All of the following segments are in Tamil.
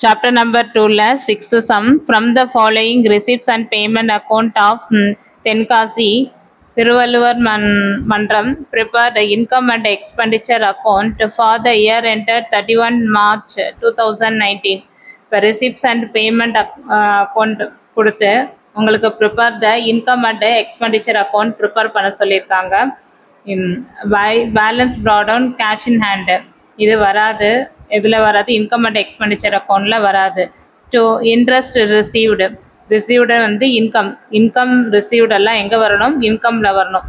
Chapter number 2 la sixth sum. From the following receipts and payment account of Tenkasi Thiruvalluvar Mandram prepare the income and expenditure account for the year entered 31 March 2019. இப்போ receipts and payment account கொடுத்து உங்களுக்கு prepare the income and expenditure account prepare பண்ண சொல்லியிருக்காங்க. Balance brought down cash in hand இது வராது, இதில் வராது, இன்கம் அண்ட் எக்ஸ்பெண்டிச்சர் அக்கௌண்ட்டில் வராது. டு இன்ட்ரெஸ்ட் ரிசீவ்டு வந்து இன்கம் ரிசீவ்டெல்லாம் எங்கே வரணும்? இன்கமில் வரணும்.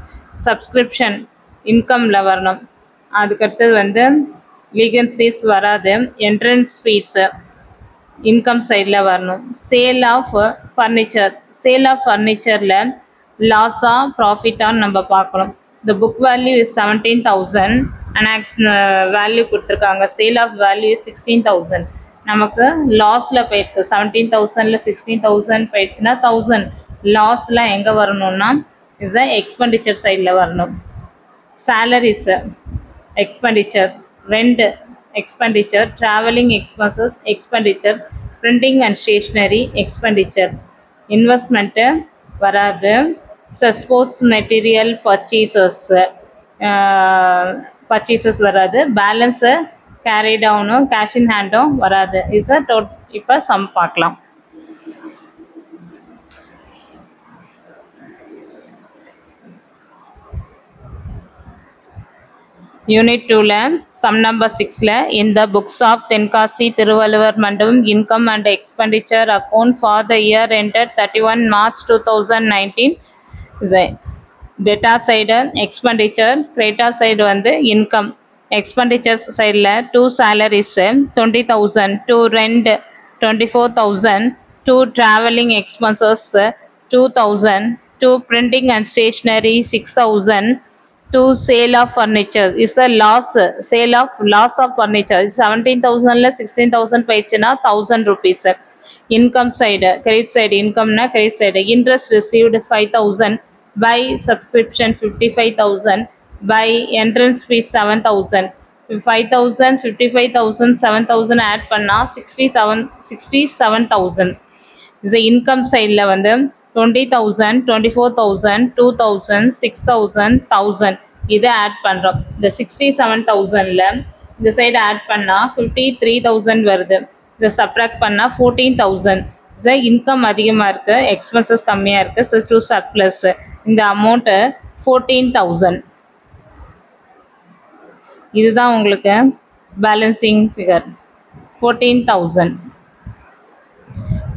சப்ஸ்கிரிப்ஷன் இன்கமில் வரணும். அதுக்கடுத்தது வந்து லீகன்சிஸ் வராது. என்ட்ரன்ஸ் ஃபீஸு இன்கம் சைடில் வரணும். சேல் ஆஃப் ஃபர்னிச்சரில் லாஸாக ப்ராஃபிட்டான்னு நம்ம பார்க்கணும். The book value is 17,000 and value கொடுத்துருக்காங்க. Sale of value 16,000. நமக்கு லாஸில் போயிருக்கு. 17,000ல் 16,000 போயிடுச்சுன்னா 1000 லாஸில் எங்கே வரணும்னா இது எக்ஸ்பெண்டிச்சர் சைடில் வரணும். Salaries expenditure, rent expenditure, travelling expenses expenditure, printing and stationery expenditure. Investment வராது. ஸ்போர்ட்ஸ் மெட்டீரியல் பர்ச்சேசஸ் வராது. பேலன்ஸு கேரி டவுனும் கேஷ் இன் ஹேண்டும் வராது. இது இப்போ சம் பார்க்கலாம். யூனிட் 2ல சம் நம்பர் 6ல in the books of Tenkasi Thiruvalluvar Mandam income and expenditure account for the year ended 31 March 2019. டேட்டா சைடு எக்ஸ்பெண்டிச்சர், கிரெடிட்டர் சைடு வந்து இன்கம். எக்ஸ்பெண்டிச்சர் சைடில் 2 salaries 20,000, 2 rent 24,000, 2 travelling expenses 2,000, 2 printing and stationery 6,000, 2 sale of furniture is a loss of furniture. 17,000ல் 16,000 போயிடுச்சுன்னா 1000 rupees. Income side credit side இன்கம்னா credit side interest received 5,000, by subscription 55,000, by entrance fees 7,000. 5,000, 55,000, 7,000 add பண்ணா 67,000. இது இன்கம் சைடில் வந்து 20,000, 24,000, 2,000, 6,000, 1,000 இதை ஆட் பண்ணுறோம். இந்த 67,000ல் இந்த சைடு ஆட் பண்ணால் 53,000 வருது. இதை சப்ராக்ட் பண்ணால் 14,000. இது இன்கம் அதிகமாக இருக்குது, எக்ஸ்பென்சஸ் கம்மியாக இருக்குது. So 2 surplus. இந்த அமௌண்ட்டு 14,000. இதுதான் உங்களுக்கு பேலன்சிங் ஃபிகர் 14,000.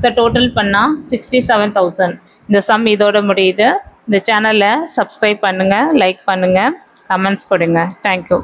ஸோ டோட்டல் பண்ணால் 67,000. இந்த சம் இதோட முடியுது. இந்த சேனலை சப்ஸ்கிரைப் பண்ணுங்கள், லைக் பண்ணுங்கள், கமெண்ட்ஸ் கொடுங்க. தேங்க்யூ.